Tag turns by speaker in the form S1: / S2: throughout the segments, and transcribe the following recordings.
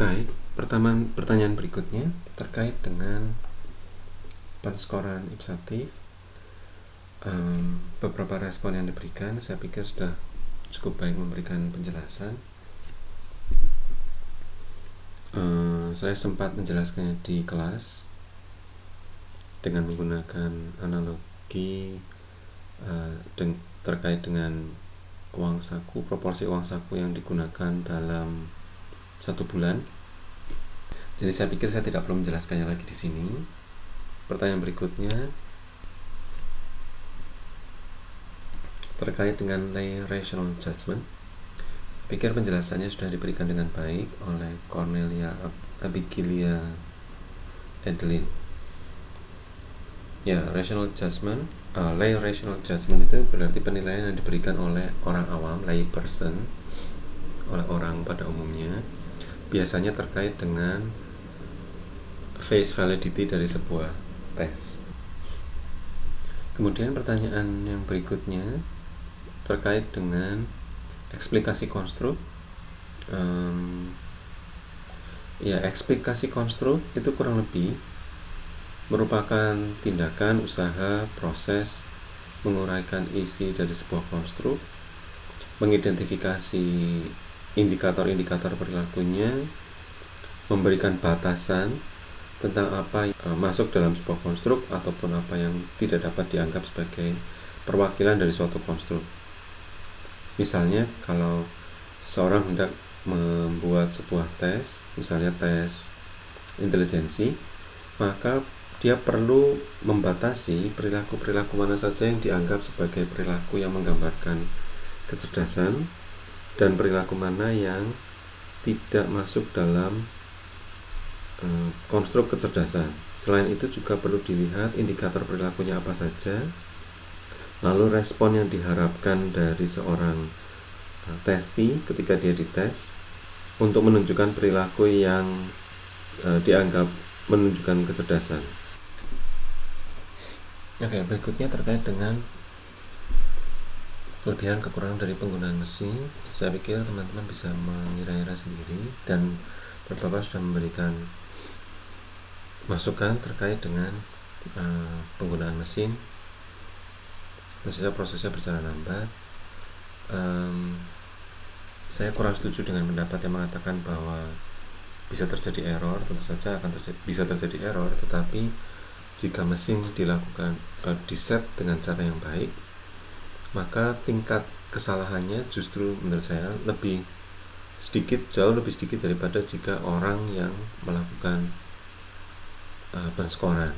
S1: Baik, pertanyaan berikutnya terkait dengan penskoran ipsatif. Beberapa respon yang diberikan saya pikir sudah cukup baik memberikan penjelasan. Saya sempat menjelaskannya di kelas dengan menggunakan analogi terkait dengan uang saku, proporsi uang saku yang digunakan dalam 1 bulan. Jadi saya pikir saya tidak perlu menjelaskannya lagi di sini. Pertanyaan berikutnya terkait dengan lay rational judgment. Saya pikir penjelasannya sudah diberikan dengan baik oleh Cornelia Abigail Edelin. Ya, rational judgment, lay rational judgment itu berarti penilaian yang diberikan oleh orang awam, lay person, oleh orang pada umumnya, biasanya terkait dengan face validity dari sebuah tes. Kemudian pertanyaan yang berikutnya terkait dengan eksplikasi konstruk. Eksplikasi konstruk itu kurang lebih merupakan tindakan, usaha, proses menguraikan isi dari sebuah konstruk, mengidentifikasi indikator-indikator perilakunya, memberikan batasan tentang apa yang masuk dalam sebuah konstruk ataupun apa yang tidak dapat dianggap sebagai perwakilan dari suatu konstruk. Misalnya kalau seseorang hendak membuat sebuah tes, misalnya tes intelijensi, maka dia perlu membatasi perilaku-perilaku mana saja yang dianggap sebagai perilaku yang menggambarkan kecerdasan dan perilaku mana yang tidak masuk dalam konstruk kecerdasan. Selain itu juga perlu dilihat indikator perilakunya apa saja, lalu respon yang diharapkan dari seorang testi ketika dia dites untuk menunjukkan perilaku yang dianggap menunjukkan kecerdasan. Oke, berikutnya terkait dengan kelebihan kekurangan dari penggunaan mesin. Saya pikir teman-teman bisa mengira-ngira sendiri dan Bapak sudah memberikan masukan terkait dengan penggunaan mesin. Prosesnya berjalan lambat. Saya kurang setuju dengan pendapat yang mengatakan bahwa bisa terjadi error. Tentu saja bisa terjadi error, tetapi jika mesin dilakukan diset dengan cara yang baik, maka tingkat kesalahannya justru menurut saya jauh lebih sedikit daripada jika orang yang melakukan penskoran.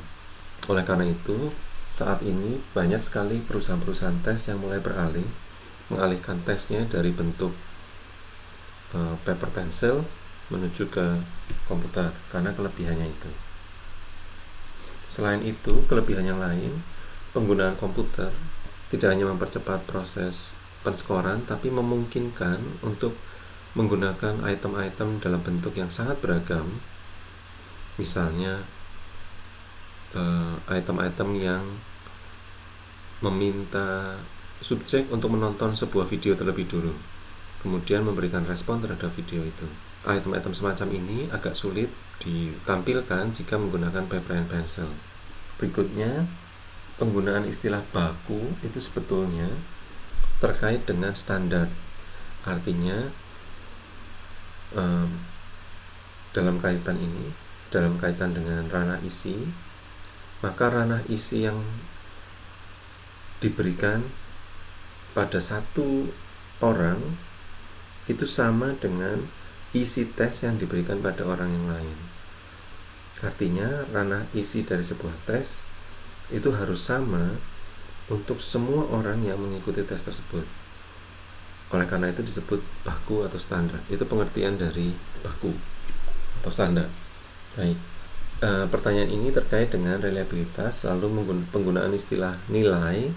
S1: Oleh karena itu, saat ini banyak sekali perusahaan-perusahaan tes yang mulai mengalihkan tesnya dari bentuk paper pencil menuju ke komputer karena kelebihannya itu. Selain itu, kelebihan yang lain, penggunaan komputer tidak hanya mempercepat proses penskoran, tapi memungkinkan untuk menggunakan item-item dalam bentuk yang sangat beragam. Misalnya item-item yang meminta subjek untuk menonton sebuah video terlebih dulu, kemudian memberikan respon terhadap video itu. Item-item semacam ini agak sulit ditampilkan jika menggunakan paper and pencil. Berikutnya, penggunaan istilah baku itu sebetulnya terkait dengan standar. Artinya dalam kaitan dengan ranah isi, maka ranah isi yang diberikan pada satu orang itu sama dengan isi tes yang diberikan pada orang yang lain. Artinya ranah isi dari sebuah tes itu harus sama untuk semua orang yang mengikuti tes tersebut. Oleh karena itu disebut baku atau standar. Itu pengertian dari baku atau standar. Baik. Pertanyaan ini terkait dengan reliabilitas, lalu penggunaan istilah nilai,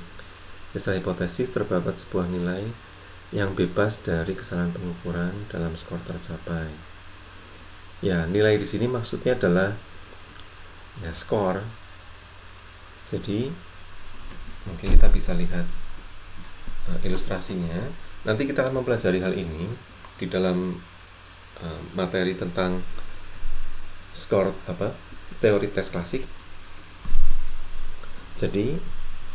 S1: istilah hipotesis terdapat sebuah nilai yang bebas dari kesalahan pengukuran dalam skor tercapai. Ya, nilai di sini maksudnya adalah skor. Jadi mungkin kita bisa lihat ilustrasinya. Nanti kita akan mempelajari hal ini di dalam materi tentang skor teori tes klasik. Jadi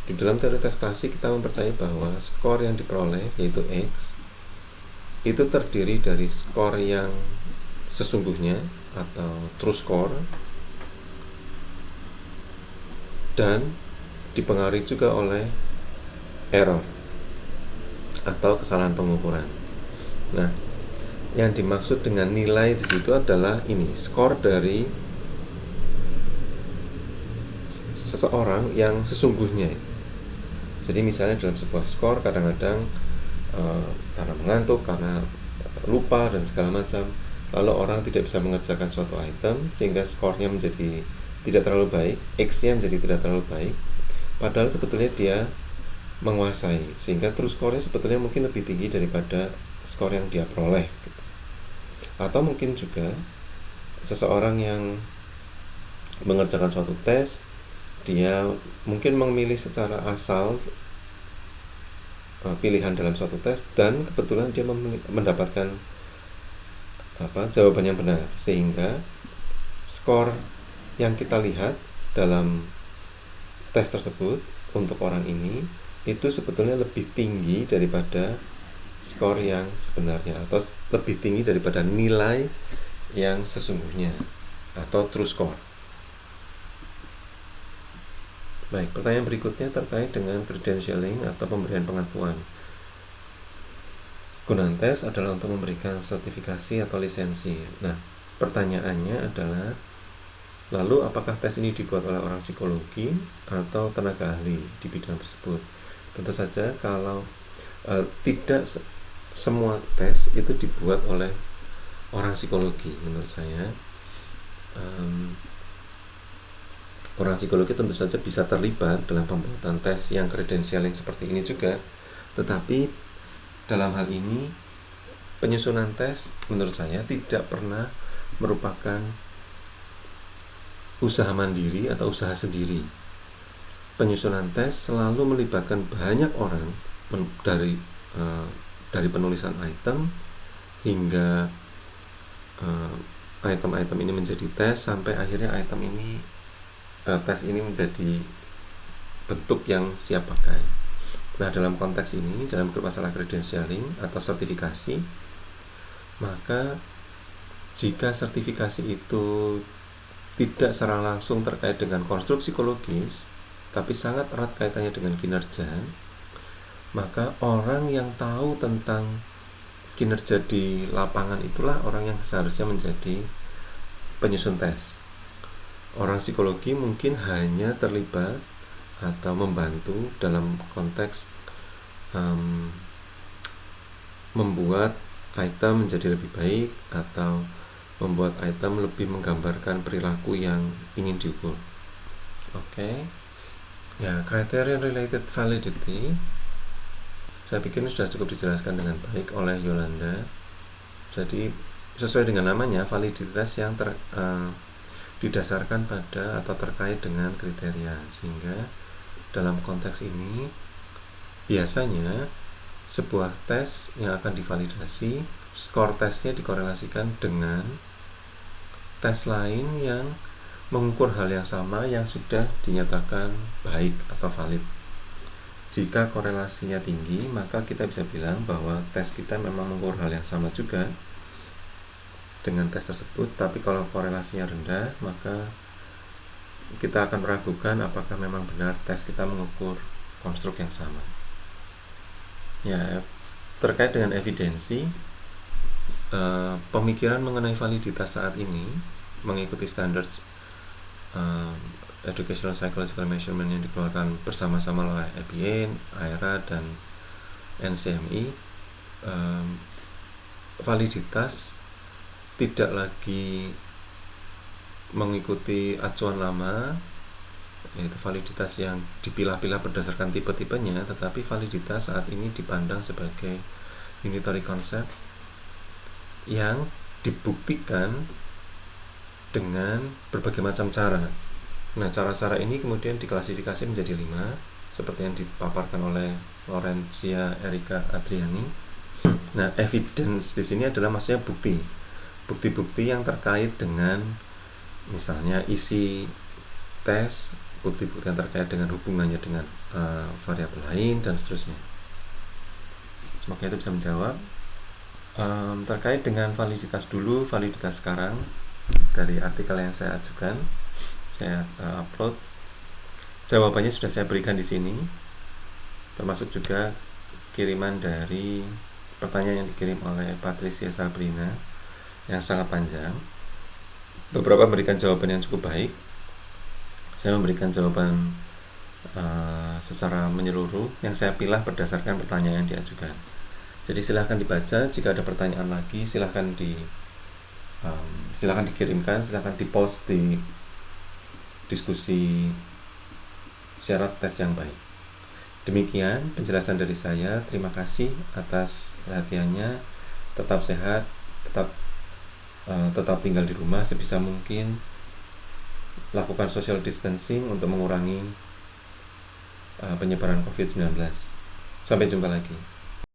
S1: di dalam teori tes klasik kita mempercayai bahwa skor yang diperoleh yaitu X itu terdiri dari skor yang sesungguhnya atau true score dan dipengaruhi juga oleh error atau kesalahan pengukuran. Nah, yang dimaksud dengan nilai di situ adalah ini skor dari seseorang yang sesungguhnya. Jadi misalnya dalam sebuah skor kadang-kadang karena mengantuk, karena lupa dan segala macam, lalu orang tidak bisa mengerjakan suatu item sehingga skornya menjadi tidak terlalu baik, X-nya menjadi tidak terlalu baik, padahal sebetulnya dia menguasai, sehingga true score-nya sebetulnya mungkin lebih tinggi daripada skor yang dia peroleh gitu. Atau mungkin juga seseorang yang mengerjakan suatu tes, dia mungkin memilih secara asal pilihan dalam suatu tes dan kebetulan dia mendapatkan jawaban yang benar, sehingga skor yang kita lihat dalam tes tersebut untuk orang ini itu sebetulnya lebih tinggi daripada skor yang sebenarnya atau lebih tinggi daripada nilai yang sesungguhnya atau true score. Baik, pertanyaan berikutnya terkait dengan credentialing atau pemberian pengakuan. Gunaan tes adalah untuk memberikan sertifikasi atau lisensi. Nah, pertanyaannya adalah, lalu apakah tes ini dibuat oleh orang psikologi atau tenaga ahli di bidang tersebut? Tentu saja kalau tidak semua tes itu dibuat oleh orang psikologi. Menurut saya orang psikologi tentu saja bisa terlibat dalam pembuatan tes yang credentialing seperti ini juga, tetapi dalam hal ini penyusunan tes menurut saya tidak pernah merupakan usaha mandiri atau usaha sendiri. Penyusunan tes selalu melibatkan banyak orang dari penulisan item hingga item-item ini menjadi tes sampai akhirnya tes ini menjadi bentuk yang siap pakai. Nah, dalam konteks ini, dalam masalah credentialing atau sertifikasi, maka jika sertifikasi itu tidak secara langsung terkait dengan konstruk psikologis, tapi sangat erat kaitannya dengan kinerja, maka orang yang tahu tentang kinerja di lapangan itulah orang yang seharusnya menjadi penyusun tes. Orang psikologi mungkin hanya terlibat atau membantu dalam konteks membuat item menjadi lebih baik atau membuat item lebih menggambarkan perilaku yang ingin diukur. Oke. Ya, criterion related validity saya pikir ini sudah cukup dijelaskan dengan baik oleh Yolanda. Jadi sesuai dengan namanya, validitas yang didasarkan pada atau terkait dengan kriteria, sehingga dalam konteks ini biasanya sebuah tes yang akan divalidasi, skor tesnya dikorelasikan dengan tes lain yang mengukur hal yang sama yang sudah dinyatakan baik atau valid. Jika korelasinya tinggi, maka kita bisa bilang bahwa tes kita memang mengukur hal yang sama juga dengan tes tersebut, tapi kalau korelasinya rendah, maka kita akan meragukan apakah memang benar tes kita mengukur konstruk yang sama. Ya, terkait dengan evidensi, pemikiran mengenai validitas saat ini mengikuti standar Educational Psychological Measurement yang dikeluarkan bersama-sama oleh EPA, AERA, dan NCMI. Validitas tidak lagi mengikuti acuan lama, yaitu validitas yang dipilah-pilah berdasarkan tipe-tipenya, tetapi validitas saat ini dipandang sebagai unitary concept yang dibuktikan dengan berbagai macam cara. Nah, cara-cara ini kemudian diklasifikasi menjadi 5, seperti yang dipaparkan oleh Laurencia Erika Adriani. Nah, evidence di sini adalah maksudnya bukti. bukti-bukti yang terkait dengan misalnya isi tes, bukti-bukti yang terkait dengan hubungannya dengan variabel lain dan seterusnya. Semoga itu bisa menjawab. Terkait dengan validitas dulu, validitas sekarang dari artikel yang saya ajukan, saya upload. Jawabannya sudah saya berikan di sini, termasuk juga kiriman dari pertanyaan yang dikirim oleh Patricia Sabrina yang sangat panjang. Beberapa memberikan jawaban yang cukup baik. Saya memberikan jawaban secara menyeluruh yang saya pilih berdasarkan pertanyaan yang diajukan. Jadi silahkan dibaca, jika ada pertanyaan lagi silahkan dikirimkan, silahkan dipost di diskusi syarat tes yang baik. Demikian penjelasan dari saya. Terima kasih atas perhatiannya. Tetap sehat, tetap tinggal di rumah sebisa mungkin. Lakukan social distancing untuk mengurangi penyebaran COVID-19. Sampai jumpa lagi.